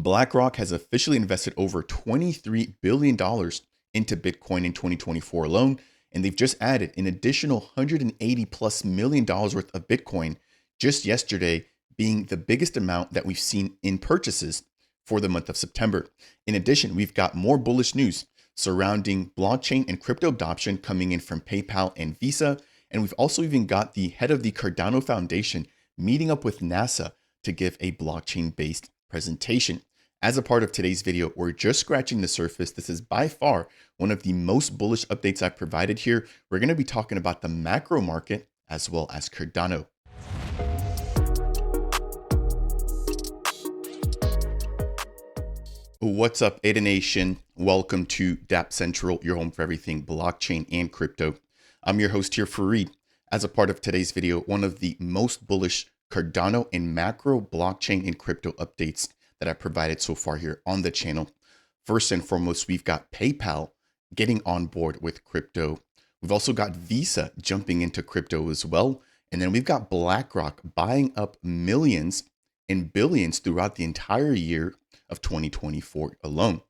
BlackRock has officially invested over $23 billion into Bitcoin in 2024 alone, and they've just added an additional $180 plus million worth of Bitcoin just yesterday, being the biggest amount that we've seen in purchases for the month of September. In addition, we've got more bullish news surrounding blockchain and crypto adoption coming in from PayPal and Visa, and we've also even got the head of the Cardano Foundation meeting up with NASA to give a blockchain-based presentation. As a part of today's video, we're just scratching the surface. This is by far one of the most bullish updates I've provided here. We're going to be talking about the macro market as well as Cardano. What's up, ADA Nation? Welcome to Dapp Central, your home for everything blockchain and crypto. I'm your host here, Fareed. As a part of today's video, one of the most bullish Cardano and macro blockchain and crypto updates that I've provided so far here on the channel. First and foremost, we've got PayPal getting on board with crypto. We've also got Visa jumping into crypto as well. And then we've got BlackRock buying up millions and billions throughout the entire year of 2024 alone.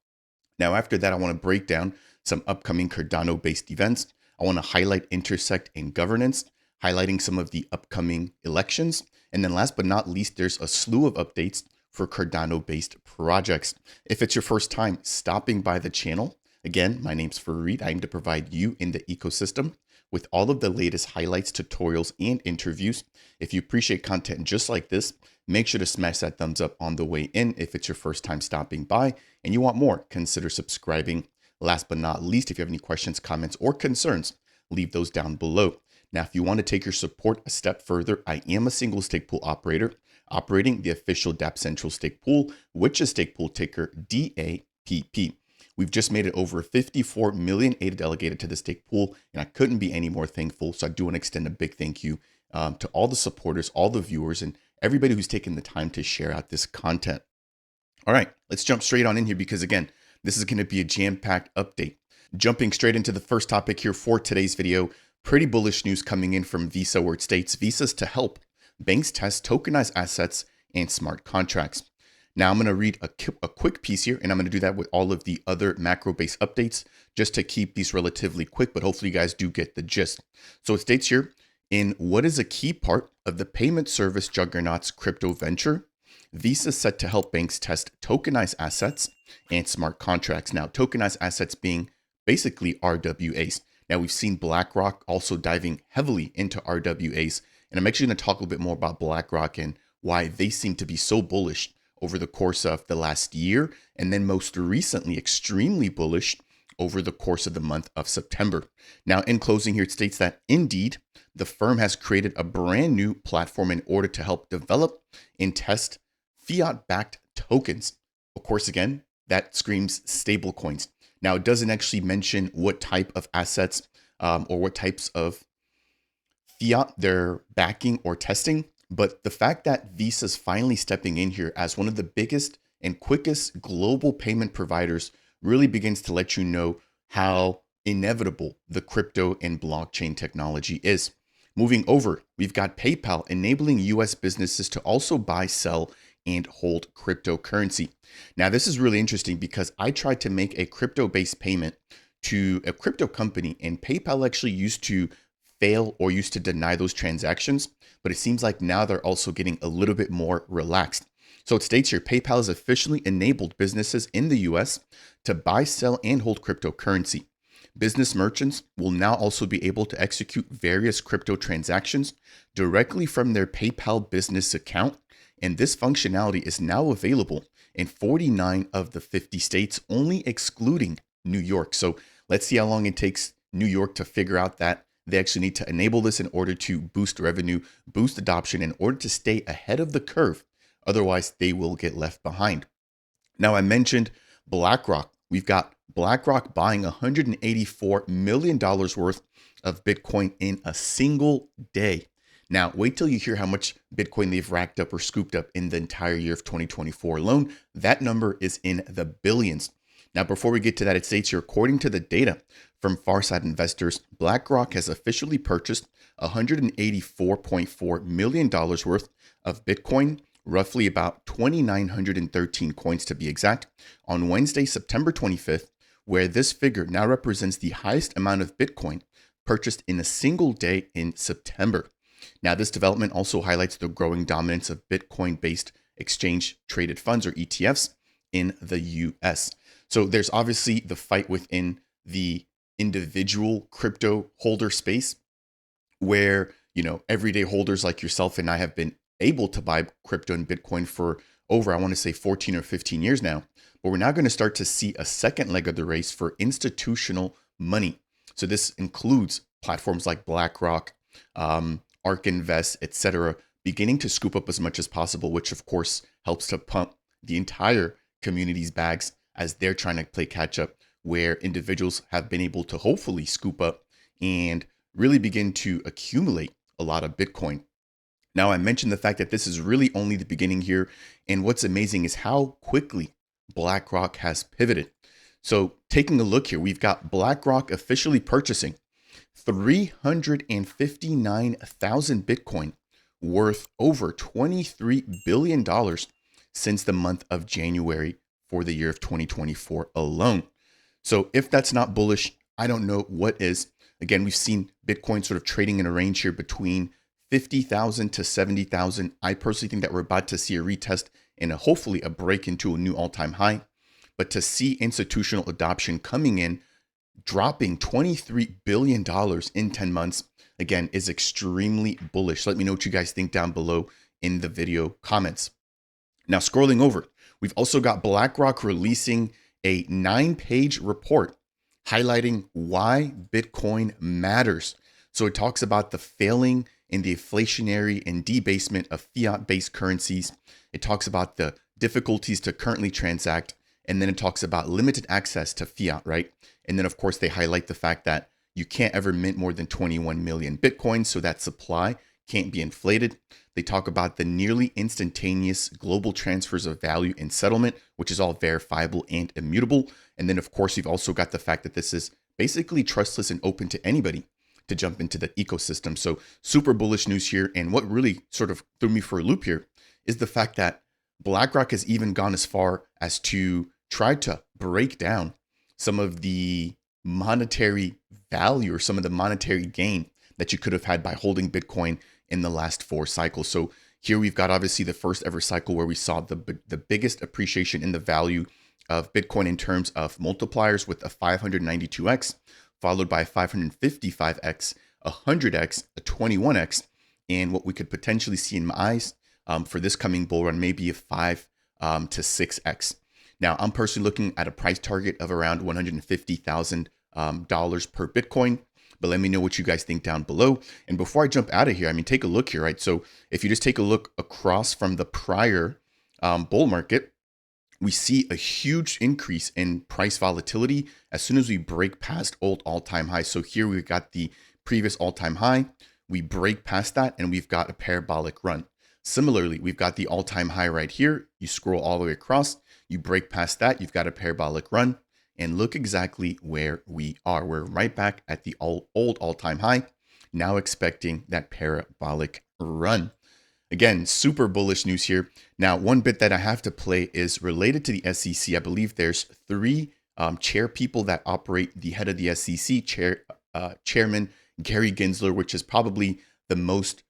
Now, after that, I want to break down some upcoming Cardano-based events. I want to highlight Intersect Governance, highlighting some of the upcoming elections. And then last but not least, there's a slew of updates for Cardano-based projects. If it's your first time stopping by the channel, again, my name's Fareed. I aim to provide you in the ecosystem with all of the latest highlights, tutorials, and interviews. If you appreciate content just like this, make sure to smash that thumbs up on the way in. If it's your first time stopping by and you want more, consider subscribing. Last but not least, if you have any questions, comments, or concerns, leave those down below. Now, if you want to take your support a step further, I am a single stake pool operator operating the official Dapp Central stake pool, which is stake pool ticker DAPP. We've just made it over 54 million ADA delegated to the stake pool, and I couldn't be any more thankful. So I do want to extend a big thank you to all the supporters, all the viewers, and everybody who's taken the time to share out this content. All right, let's jump straight on in here because, again, this is going to be a jam-packed update. Jumping straight into the first topic here for today's video, pretty bullish news coming in from Visa, where it states Visa's to help banks test tokenized assets and smart contracts. Now I'm going to read a quick piece here, and I'm going to do that with all of the other macro-based updates just to keep these relatively quick, but hopefully you guys do get the gist. So it states here, in what is a key part of the payment service juggernaut's crypto venture, Visa is set to help banks test tokenized assets and smart contracts. Now, tokenized assets being basically RWAs. Now, we've seen BlackRock also diving heavily into RWAs, and I'm actually going to talk a little bit more about BlackRock and why they seem to be so bullish over the course of the last year, and then most recently extremely bullish over the course of the month of September. Now, in closing here, it states that indeed, the firm has created a brand new platform in order to help develop and test fiat-backed tokens. Of course, again, that screams stablecoins. Now, it doesn't actually mention what type of assets or what types of fiat they're backing or testing, but the fact that Visa's finally stepping in here as one of the biggest and quickest global payment providers really begins to let you know how inevitable the crypto and blockchain technology is. Moving over, we've got PayPal enabling US businesses to also buy, sell, and hold cryptocurrency. Now, this is really interesting because I tried to make a crypto-based payment to a crypto company, and PayPal actually used to fail or used to deny those transactions, but it seems like now they're also getting a little bit more relaxed. So it states here, PayPal has officially enabled businesses in the US to buy, sell, and hold cryptocurrency. Business merchants will now also be able to execute various crypto transactions directly from their PayPal business account, and this functionality is now available in 49 of the 50 states, only excluding New York. So let's see how long it takes New York to figure out that they actually need to enable this in order to boost revenue, boost adoption, in order to stay ahead of the curve. Otherwise, they will get left behind. Now, I mentioned BlackRock. We've got BlackRock buying $184 million worth of Bitcoin in a single day. Now, wait till you hear how much Bitcoin they've racked up or scooped up in the entire year of 2024 alone. That number is in the billions. Now, before we get to that, it states here, according to the data from Farside Investors, BlackRock has officially purchased $184.4 million worth of Bitcoin, roughly about 2,913 coins to be exact, on Wednesday, September 25th, where this figure now represents the highest amount of Bitcoin purchased in a single day in September. Now, this development also highlights the growing dominance of Bitcoin-based exchange-traded funds, or ETFs, in the US. So there's obviously the fight within the individual crypto holder space where, everyday holders like yourself and I have been able to buy crypto and Bitcoin for over, I want to say 14 or 15 years now. But we're now going to start to see a second leg of the race for institutional money. So this includes platforms like BlackRock, ARK Invest, etc., beginning to scoop up as much as possible, which of course helps to pump the entire community's bags as they're trying to play catch up, where individuals have been able to hopefully scoop up and really begin to accumulate a lot of Bitcoin. Now, I mentioned the fact that this is really only the beginning here. And what's amazing is how quickly BlackRock has pivoted. So taking a look here, we've got BlackRock officially purchasing 359,000 Bitcoin worth over $23 billion since the month of January for the year of 2024 alone. So if that's not bullish, I don't know what is. Again, we've seen Bitcoin sort of trading in a range here between 50,000 to 70,000. I personally think that we're about to see a retest and hopefully a break into a new all-time high. But to see institutional adoption coming in, dropping $23 billion in 10 months, again, is extremely bullish. Let me know what you guys think down below in the video comments. Now, scrolling over, we've also got BlackRock releasing a 9-page report highlighting why Bitcoin matters. So it talks about the failing and the inflationary and debasement of fiat-based currencies. It talks about the difficulties to currently transact. And then it talks about limited access to fiat, right? And then, of course, they highlight the fact that you can't ever mint more than 21 million Bitcoins, so that supply can't be inflated. They talk about the nearly instantaneous global transfers of value and settlement, which is all verifiable and immutable. And then, of course, you've also got the fact that this is basically trustless and open to anybody to jump into the ecosystem. So super bullish news here. And what really sort of threw me for a loop here is the fact that BlackRock has even gone as far as to try to break down some of the monetary value or some of the monetary gain that you could have had by holding Bitcoin in the last 4 cycles. So here we've got obviously the first ever cycle where we saw the biggest appreciation in the value of Bitcoin in terms of multipliers with a 592x, followed by 555x, 100x, a 21x, and what we could potentially see in my eyes for this coming bull run, maybe a 5 to 6x. Now, I'm personally looking at a price target of around $150,000 per Bitcoin, but let me know what you guys think down below. And before I jump out of here, I mean, take a look here, right? So if you just take a look across from the prior bull market, we see a huge increase in price volatility as soon as we break past old all-time highs. So here we've got the previous all-time high, we break past that, and we've got a parabolic run. Similarly, we've got the all-time high right here. You scroll all the way across, you break past that, you've got a parabolic run, and look exactly where we are. We're right back at the old all-time high, now expecting that parabolic run. Again, super bullish news here. Now, one bit that I have to play is related to the SEC. I believe there's 3 chair people that operate the head of the SEC, Chairman Gary Gensler, which is probably the most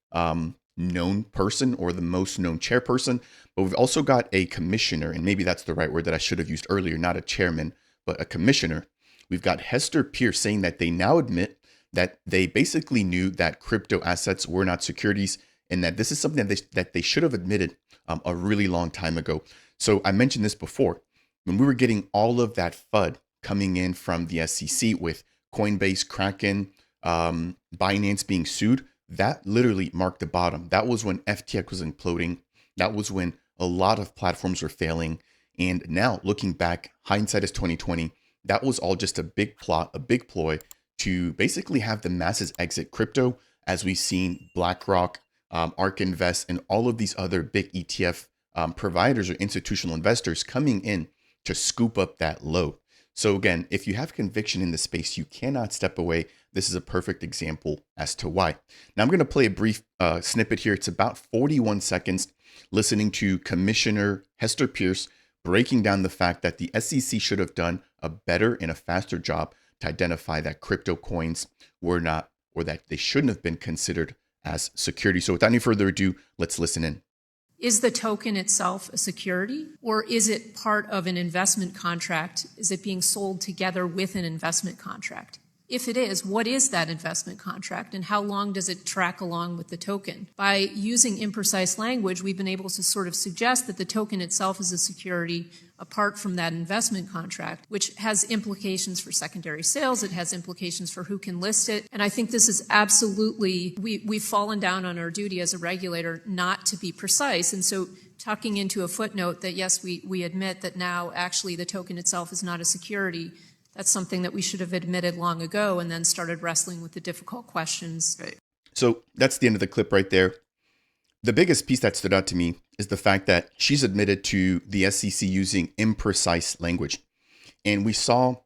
known person or the most known chairperson. But we've also got a commissioner, and maybe that's the right word that I should have used earlier, not a chairman, but a commissioner. We've got Hester Peirce saying that they now admit that they basically knew that crypto assets were not securities, and that this is something that they should have admitted a really long time ago. So I mentioned this before. When we were getting all of that FUD coming in from the SEC with Coinbase, Kraken, Binance being sued, that literally marked the bottom. That was when FTX was imploding. That was when a lot of platforms were failing. And now looking back, hindsight is 2020. That was all just a big plot, a big ploy to basically have the masses exit crypto, as we've seen BlackRock, ARK Invest, and all of these other big ETF providers or institutional investors coming in to scoop up that low. So again, if you have conviction in the space, you cannot step away. This is a perfect example as to why. Now I'm going to play a brief snippet here. It's about 41 seconds. listening to Commissioner Hester Pierce breaking down the fact that the SEC should have done a better and a faster job to identify that crypto coins were not, or that they shouldn't have been considered as security. So without any further ado, let's listen in. Is the token itself a security, or is it part of an investment contract? Is it being sold together with an investment contract? If it is, what is that investment contract, and how long does it track along with the token? By using imprecise language, we've been able to sort of suggest that the token itself is a security apart from that investment contract, which has implications for secondary sales. It has implications for who can list it. And I think this is absolutely, we've fallen down on our duty as a regulator not to be precise. And so tucking into a footnote that, yes, we admit that now actually the token itself is not a security, that's something that we should have admitted long ago and then started wrestling with the difficult questions. Right. So that's the end of the clip right there. The biggest piece that stood out to me is the fact that she's admitted to the SEC using imprecise language. And we saw,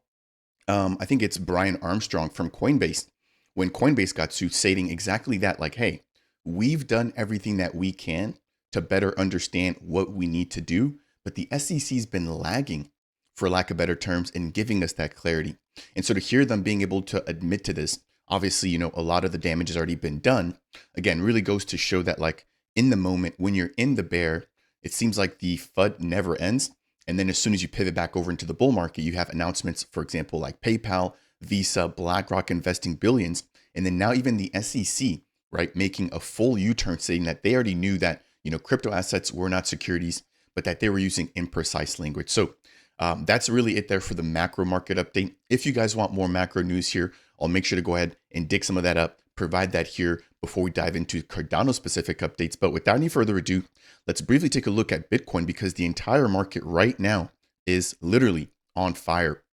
I think it's Brian Armstrong from Coinbase, when Coinbase got sued, stating exactly that, like, hey, we've done everything that we can to better understand what we need to do, but the SEC's been lagging, for lack of better terms, in giving us that clarity. And so to hear them being able to admit to this, obviously, you know, a lot of the damage has already been done. Again, really goes to show that, like, in the moment, when you're in the bear, it seems like the FUD never ends. And then as soon as you pivot back over into the bull market, you have announcements, for example, like PayPal, Visa, BlackRock investing billions. And then now even the SEC, right, making a full U-turn, saying that they already knew that, you know, crypto assets were not securities, but that they were using imprecise language. So that's really it there for the macro market update. If you guys want more macro news here, I'll make sure to go ahead and dig some of that up, provide that here before we dive into Cardano specific updates. But without any further ado, let's briefly take a look at Bitcoin, because the entire market right now is literally on fire.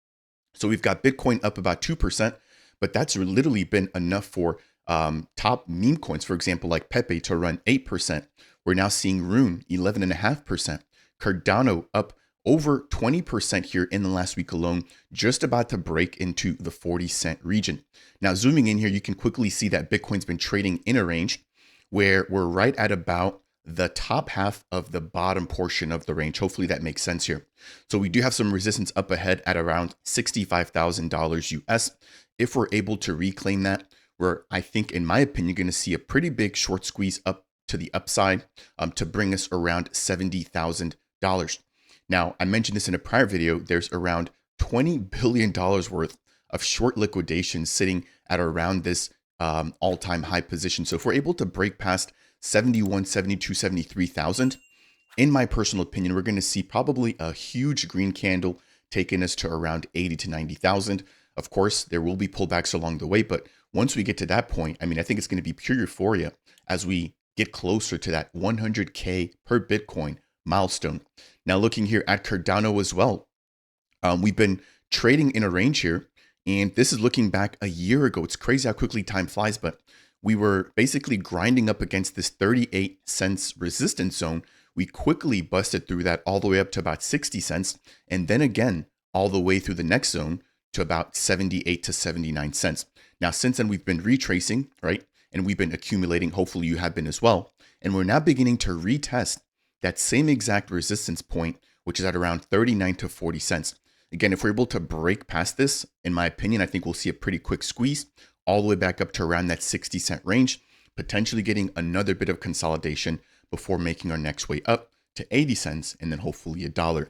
So we've got Bitcoin up about 2%, but that's literally been enough for top meme coins, for example, like Pepe, to run 8%. We're now seeing Rune 11.5%, Cardano up over 20% here in the last week alone, just about to break into the 40-cent region. Now, zooming in here, you can quickly see that Bitcoin's been trading in a range where we're right at about the top half of the bottom portion of the range. Hopefully that makes sense here. So we do have some resistance up ahead at around $65,000 US. If we're able to reclaim that, we're, I think, in my opinion, going to see a pretty big short squeeze up to the upside to bring us around $70,000. Now, I mentioned this in a prior video, there's around $20 billion worth of short liquidation sitting at around this all-time high position. So if we're able to break past 71, 72, 73,000, in my personal opinion, we're going to see probably a huge green candle taking us to around 80 to 90,000. Of course, there will be pullbacks along the way, but once we get to that point, I mean, I think it's going to be pure euphoria as we get closer to that 100K per Bitcoin milestone. Now, looking here at Cardano as well, we've been trading in a range here, and this is looking back a year ago. It's crazy how quickly time flies, but we were basically grinding up against this 38 cents resistance zone. We quickly busted through that all the way up to about 60 cents, and then again, all the way through the next zone to about 78 to 79 cents. Now, since then, we've been retracing, right? And we've been accumulating. Hopefully you have been as well. And we're now beginning to retest that same exact resistance point, which is at around 39 to 40 cents. Again, if we're able to break past this, in my opinion, I think we'll see a pretty quick squeeze all the way back up to around that 60-cent range, potentially getting another bit of consolidation before making our next way up to 80 cents and then hopefully $1.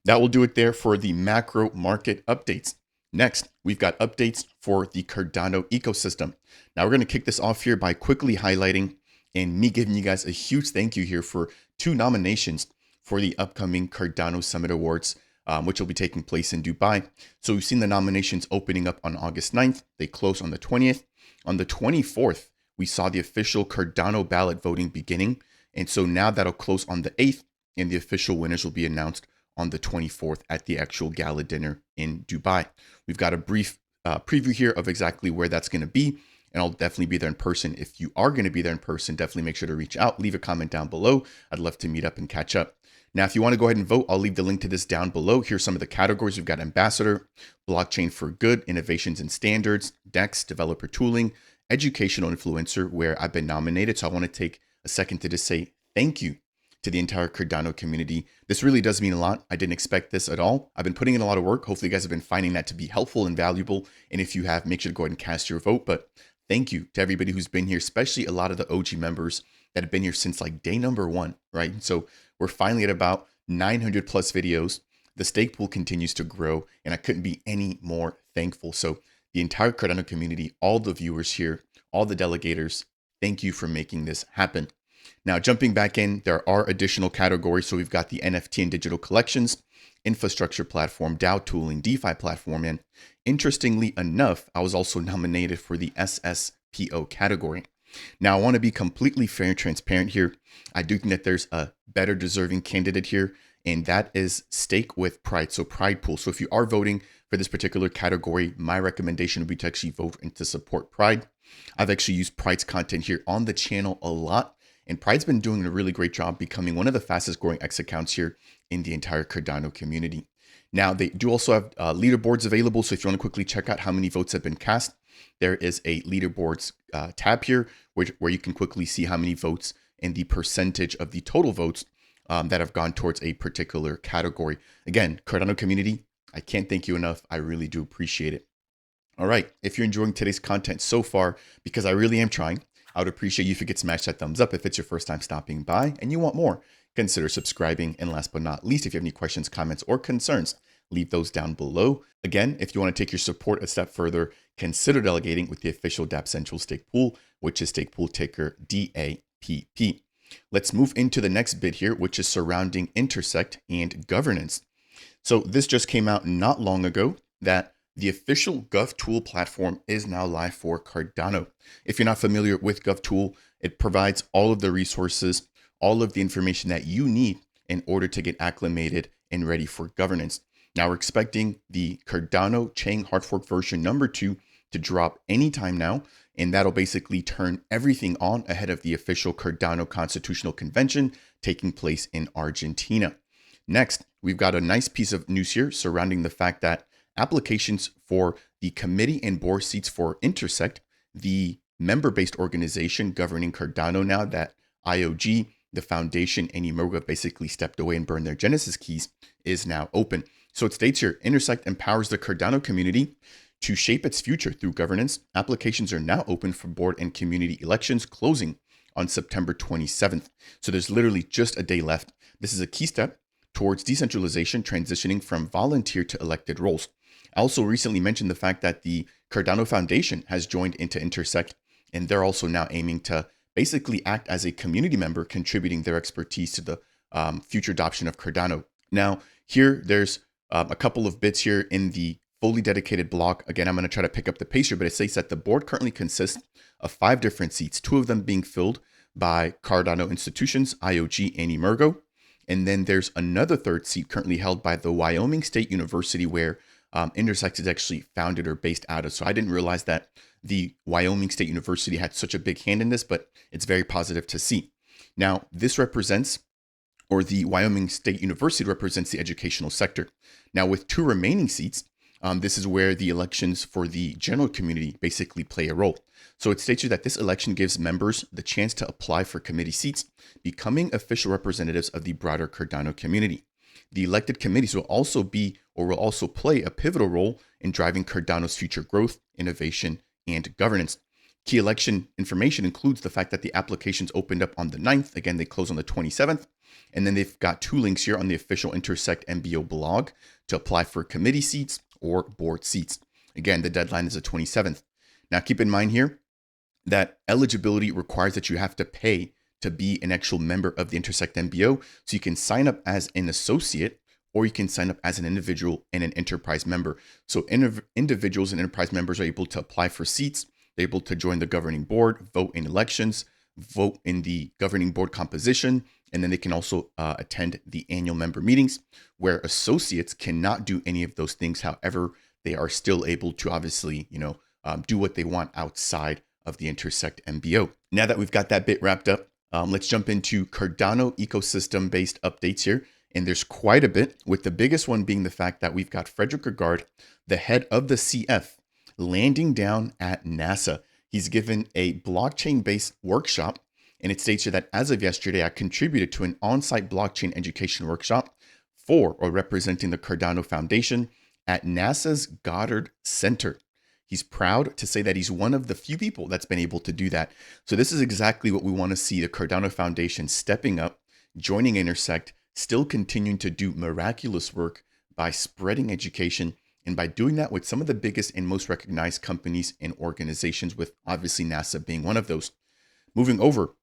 That will do it there for the macro market updates. Next, we've got updates for the Cardano ecosystem. Now we're going to kick this off here by quickly highlighting and me giving you guys a huge thank you here for 2 nominations for the upcoming Cardano Summit Awards, which will be taking place in Dubai. So we've seen the nominations opening up on August 9th. They close on the 20th. On the 24th, we saw the official Cardano ballot voting beginning. And so now that'll close on the 8th, and the official winners will be announced on the 24th at the actual gala dinner in Dubai. We've got a brief preview here of exactly where that's going to be, and I'll definitely be there in person. If you are going to be there in person, definitely make sure to reach out, leave a comment down below. I'd love to meet up and catch up. Now, if you want to go ahead and vote, I'll leave the link to this down below. Here's some of the categories. We've got Ambassador, Blockchain for Good, Innovations and Standards, DEX, Developer Tooling, Educational Influencer, where I've been nominated. So I want to take a second to just say thank you to the entire Cardano community. This really does mean a lot. I didn't expect this at all. I've been putting in a lot of work. Hopefully you guys have been finding that to be helpful and valuable. And if you have, make sure to go ahead and cast your vote. But thank you to everybody who's been here, especially a lot of the OG members that have been here since like day number 1, right? So we're finally at about 900 plus videos. The stake pool continues to grow, and I couldn't be any more thankful. So the entire Cardano community, all the viewers here, all the delegators, thank you for making this happen. Now, jumping back in, there are additional categories. So we've got the NFT and digital collections, infrastructure platform, DAO tooling, DeFi platform. And interestingly enough, I was also nominated for the SSPO category. Now, I want to be completely fair and transparent here. I do think that there's a better deserving candidate here, and that is Stake with Pride. So Pride Pool. So if you are voting for this particular category, my recommendation would be to actually vote and to support Pride. I've actually used Pride's content here on the channel a lot, and Pride's been doing a really great job becoming one of the fastest growing X accounts here in the entire Cardano community. Now, they do also have leaderboards available. So if you want to quickly check out how many votes have been cast, there is a leaderboards tab here where you can quickly see how many votes and the percentage of the total votes that have gone towards a particular category. Again, Cardano community, I can't thank you enough. I really do appreciate it. All right, if you're enjoying today's content so far, because I really am trying, I would appreciate you if you could smash that thumbs up if it's your first time stopping by and you want more. Consider subscribing. And last but not least, if you have any questions, comments, or concerns, leave those down below. Again, if you want to take your support a step further, consider delegating with the official Dapp Central Stake Pool, which is Stake Pool ticker DAPP. Let's move into the next bit here, which is surrounding Intersect and governance. So this just came out not long ago that the official GovTool platform is now live for Cardano. If you're not familiar with GovTool, it provides all of the resources, all of the information that you need in order to get acclimated and ready for governance. Now we're expecting the Cardano Chain hard fork version number 2 to drop anytime now, and that'll basically turn everything on ahead of the official Cardano Constitutional Convention taking place in Argentina. Next, we've got a nice piece of news here surrounding the fact that applications for the committee and board seats for Intersect, the member-based organization governing Cardano now that IOG, the foundation, and Emergo have basically stepped away and burned their Genesis keys, is now open. So it states here, Intersect empowers the Cardano community to shape its future through governance. Applications are now open for board and community elections, closing on September 27th. So there's literally just a day left. This is a key step towards decentralization, transitioning from volunteer to elected roles. I also recently mentioned the fact that the Cardano Foundation has joined into Intersect, and they're also now aiming to basically act as a community member, contributing their expertise to the future adoption of Cardano. Now, here, there's a couple of bits here in the fully dedicated block. Again, I'm going to try to pick up the pace here, but it says that the board currently consists of 5 different seats, 2 of them being filled by Cardano institutions, IOG and Emergo. And then there's another 3rd seat currently held by the Wyoming State University, where Intersect is actually founded or based out of. So I didn't realize that the Wyoming State University had such a big hand in this, but it's very positive to see. Now, this represents, or the Wyoming State University represents, the educational sector. Now, with 2 remaining seats, this is where the elections for the general community basically play a role. So it states here that this election gives members the chance to apply for committee seats, becoming official representatives of the broader Cardano community. The elected committees will also play a pivotal role in driving Cardano's future growth, innovation, and governance. Key election information includes the fact that the applications opened up on the 9th. Again, they close on the 27th. And then they've got 2 links here on the official Intersect MBO blog to apply for committee seats or board seats. Again, the deadline is the 27th. Now, keep in mind here that eligibility requires that you have to pay to be an actual member of the Intersect MBO. So you can sign up as an associate, or you can sign up as an individual and an enterprise member. So individuals and enterprise members are able to apply for seats. They're able to join the governing board, vote in elections, vote in the governing board composition, and then they can also attend the annual member meetings, where associates cannot do any of those things. However, they are still able to obviously, do what they want outside of the Intersect MBO. Now that we've got that bit wrapped up, let's jump into Cardano ecosystem-based updates here. And there's quite a bit, with the biggest one being the fact that we've got Frederick Regard, the head of the CF, landing down at NASA. He's given a blockchain-based workshop, And it states here that as of yesterday, I contributed to an on-site blockchain education workshop for or representing the Cardano Foundation at NASA's Goddard Center. He's proud to say that he's one of the few people that's been able to do that. So this is exactly what we want to see, the Cardano Foundation stepping up, joining Intersect, still continuing to do miraculous work by spreading education and by doing that with some of the biggest and most recognized companies and organizations, with obviously NASA being one of those. Moving over,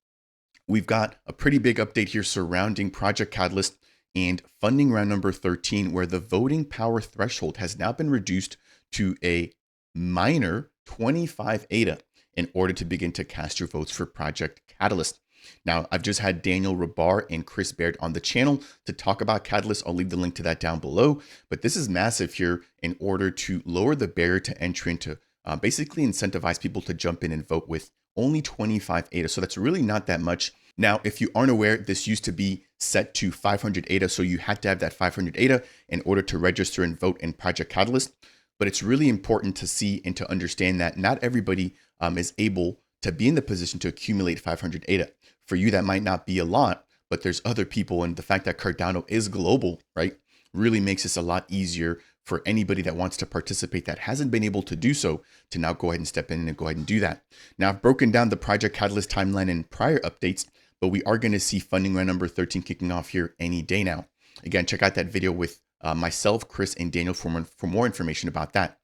we've got a pretty big update here surrounding Project Catalyst and funding round number 13, where the voting power threshold has now been reduced to a minor 25 ADA in order to begin to cast your votes for Project Catalyst. Now, I've just had Daniel Rabar and Chris Baird on the channel to talk about Catalyst. I'll leave the link to that down below. But this is massive here in order to lower the barrier to entry and to basically incentivize people to jump in and vote with only 25 ADA. So that's really not that much. Now, if you aren't aware, this used to be set to 500 ADA. So you had to have that 500 ADA in order to register and vote in Project Catalyst. But it's really important to see and to understand that not everybody is able to be in the position to accumulate 500 ADA. For you, that might not be a lot, but there's other people. And the fact that Cardano is global, right, really makes this a lot easier for anybody that wants to participate that hasn't been able to do so to now go ahead and step in and go ahead and do that. Now, I've broken down the Project Catalyst timeline in prior updates, but we are going to see funding round number 13 kicking off here any day now. Again, check out that video with myself, Chris, and Daniel for more information about that.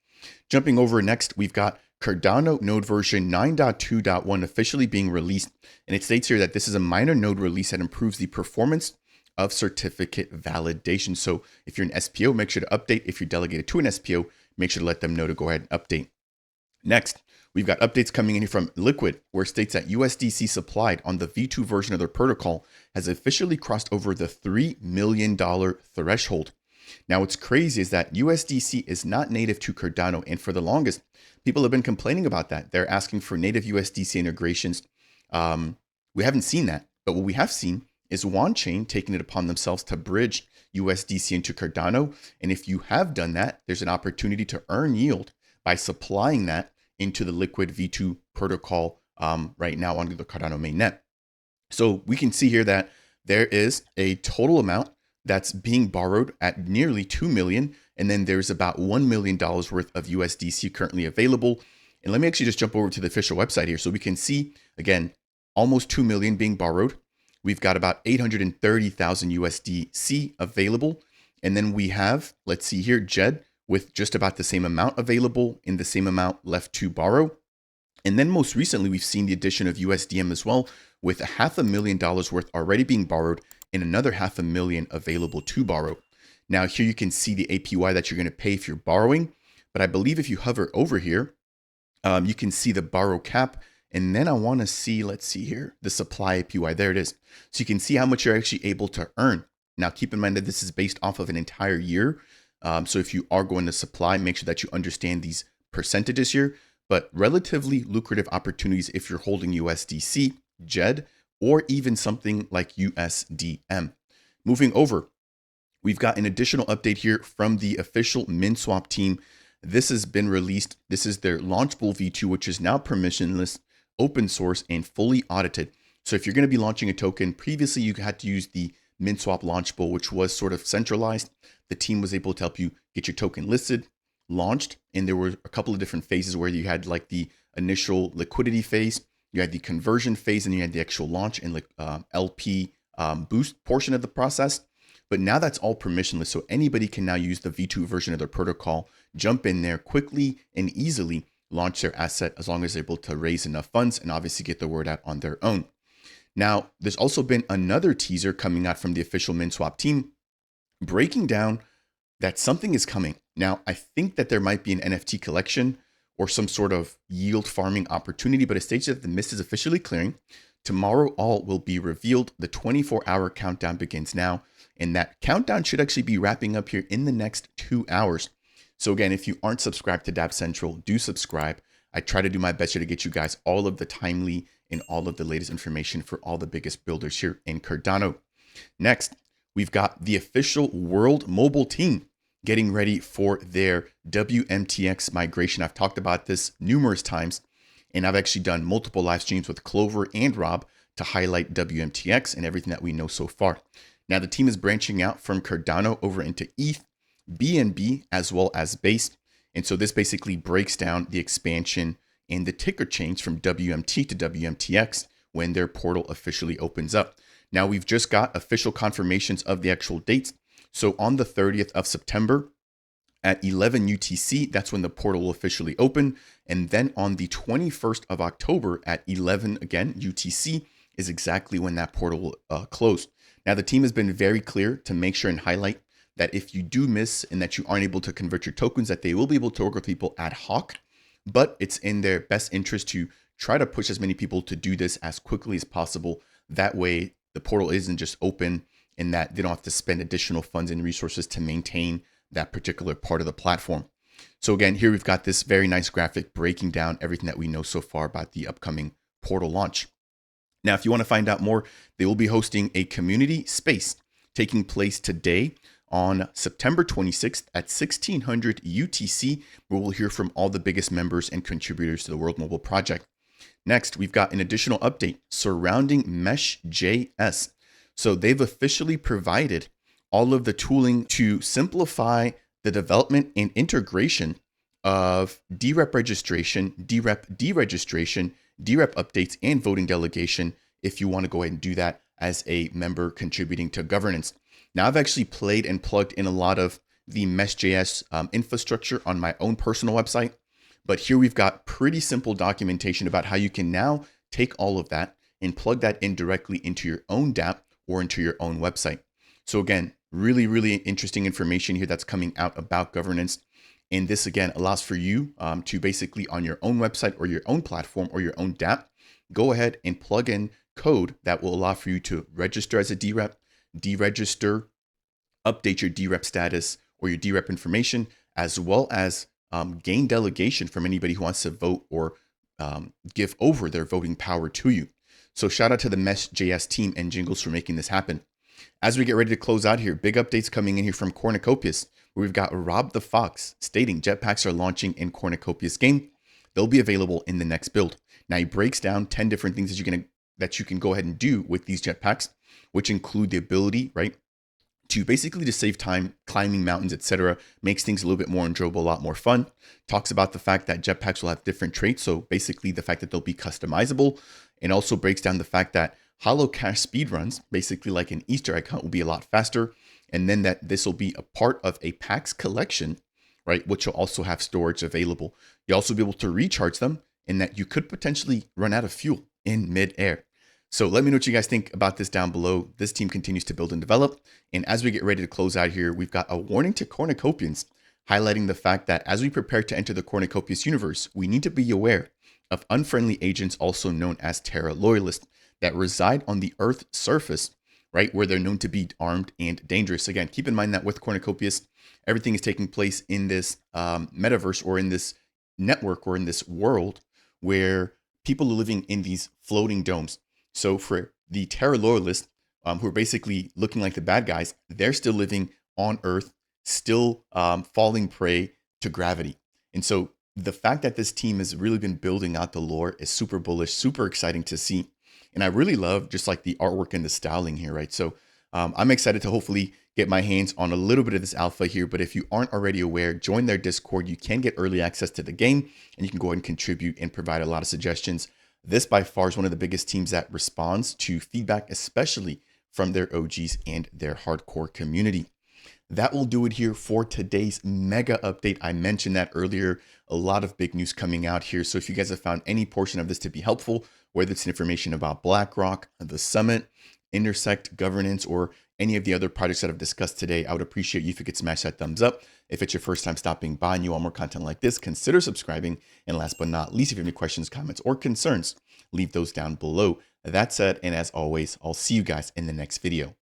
Jumping over next, we've got Cardano node version 9.2.1 officially being released. And it states here that this is a minor node release that improves the performance of certificate validation. So if you're an SPO, make sure to update. If you're delegated to an SPO, make sure to let them know to go ahead and update. Next, we've got updates coming in here from Liqwid, where it states that USDC supplied on the V2 version of their protocol has officially crossed over the $3 million threshold. Now, what's crazy is that USDC is not native to Cardano. And for the longest, people have been complaining about that. They're asking for native USDC integrations. We haven't seen that. But what we have seen is OneChain taking it upon themselves to bridge USDC into Cardano. And if you have done that, there's an opportunity to earn yield by supplying that into the Liqwid V2 protocol right now on the Cardano mainnet. So we can see here that there is a total amount that's being borrowed at nearly 2 million. And then there's about $1 million worth of USDC currently available. And let me actually just jump over to the official website here so we can see, again, almost 2 million being borrowed. We've got about 830,000 USDC available. And then we have, let's see here, JED with just about the same amount available and the same amount left to borrow. And then most recently, we've seen the addition of USDM as well, with $500,000 worth already being borrowed and another $500,000 available to borrow. Now here you can see the APY that you're going to pay if you're borrowing. But I believe if you hover over here, you can see the borrow cap. And then I want to see, let's see here, the supply APY. There it is. So you can see how much you're actually able to earn. Now keep in mind that this is based off of an entire year. So if you are going to supply, make sure that you understand these percentages here. But relatively lucrative opportunities if you're holding USDC, JED, or even something like USDM. Moving over, we've got an additional update here from the official Minswap team. This has been released. This is their LaunchBowl V2, which is now permissionless, open source, and fully audited. So if you're going to be launching a token, previously you had to use the Minswap LaunchBowl, which was sort of centralized. The team was able to help you get your token listed, launched, and there were a couple of different phases where you had like the initial liquidity phase, you had the conversion phase, and you had the actual launch and LP boost portion of the process. But now that's all permissionless. So anybody can now use the V2 version of their protocol, jump in there quickly and easily launch their asset as long as they're able to raise enough funds and obviously get the word out on their own. Now, there's also been another teaser coming out from the official Minswap team breaking down that something is coming. Now, I think that there might be an NFT collection or some sort of yield farming opportunity, but it states that the mist is officially clearing. Tomorrow, all will be revealed. The 24-hour countdown begins now, and that countdown should actually be wrapping up here in the next 2 hours. So again, if you aren't subscribed to Dapp Central, do subscribe. I try to do my best here to get you guys all of the timely and all of the latest information for all the biggest builders here in Cardano. Next, we've got the official World Mobile team getting ready for their WMTx migration. I've talked about this numerous times, and I've actually done multiple live streams with Clover and Rob to highlight WMTx and everything that we know so far. Now, the team is branching out from Cardano over into ETH, BNB, as well as Base. And so this basically breaks down the expansion and the ticker change from WMT to WMTx when their portal officially opens up. Now, we've just got official confirmations of the actual dates. So on the 30th of September at 11 UTC, that's when the portal will officially open. And then on the 21st of October at 11, again, UTC, is exactly when that portal will close. Now, the team has been very clear to make sure and highlight that if you do miss and that you aren't able to convert your tokens, that they will be able to work with people ad hoc, but it's in their best interest to try to push as many people to do this as quickly as possible. That way, the portal isn't just open and that they don't have to spend additional funds and resources to maintain that particular part of the platform. So again, here we've got this very nice graphic breaking down everything that we know so far about the upcoming portal launch. Now, if you want to find out more, they will be hosting a community space taking place today on September 26th at 1600 UTC, where we'll hear from all the biggest members and contributors to the World Mobile Project. Next, we've got an additional update surrounding Mesh.js. So they've officially provided all of the tooling to simplify the development and integration of DREP registration, DREP deregistration, DREP updates, and voting delegation if you want to go ahead and do that as a member contributing to governance. Now, I've actually played and plugged in a lot of the Mesh.js infrastructure on my own personal website, but here we've got pretty simple documentation about how you can now take all of that and plug that in directly into your own Dapp or into your own website. So again, really, really interesting information here that's coming out about governance. And this, again, allows for you to basically on your own website or your own platform or your own Dapp, go ahead and plug in code that will allow for you to register as a DREP, deregister, update your DREP status or your DREP information, as well as gain delegation from anybody who wants to vote or give over their voting power to you. So shout out to the Mesh.js team and Jingles for making this happen. As we get ready to close out here, big updates coming in here from Cornucopias, where we've got Rob the Fox stating jetpacks are launching in Cornucopias game. They'll be available in the next build. Now he breaks down 10 different things that you can go ahead and do with these jetpacks, which include the ability, right, to basically just save time climbing mountains, etc. Makes things a little bit more enjoyable, a lot more fun. Talks about the fact that jetpacks will have different traits. So basically the fact that they'll be customizable, and also breaks down the fact that hollow cash speedruns, basically like an Easter egg hunt, will be a lot faster. And then that this will be a part of a packs collection, right, which will also have storage available. You'll also be able to recharge them, and that you could potentially run out of fuel in mid-air. So let me know what you guys think about this down below. This team continues to build and develop. And as we get ready to close out here, we've got a warning to Cornucopians, highlighting the fact that as we prepare to enter the Cornucopias universe, we need to be aware of unfriendly agents, also known as Terra Loyalists, that reside on the Earth's surface, right, where they're known to be armed and dangerous. Again, keep in mind that with Cornucopias, everything is taking place in this metaverse or in this network or in this world where people are living in these floating domes. So for the Terra Loyalists, who are basically looking like the bad guys, they're still living on Earth, still falling prey to gravity. And so the fact that this team has really been building out the lore is super bullish, super exciting to see. And I really love just like the artwork and the styling here, right? So I'm excited to hopefully get my hands on a little bit of this alpha here. But if you aren't already aware, join their Discord. You can get early access to the game, and you can go ahead and contribute and provide a lot of suggestions. This by far is one of the biggest teams that responds to feedback, especially from their OGs and their hardcore community. That will do it here for today's mega update. I mentioned that earlier, a lot of big news coming out here. So if you guys have found any portion of this to be helpful, whether it's information about BlackRock, the summit, Intersect Governance, or any of the other projects that I've discussed today, I would appreciate you if you could smash that thumbs up. If it's your first time stopping by and you want more content like this, consider subscribing. And last but not least, if you have any questions, comments, or concerns, leave those down below. That said, and as always, I'll see you guys in the next video.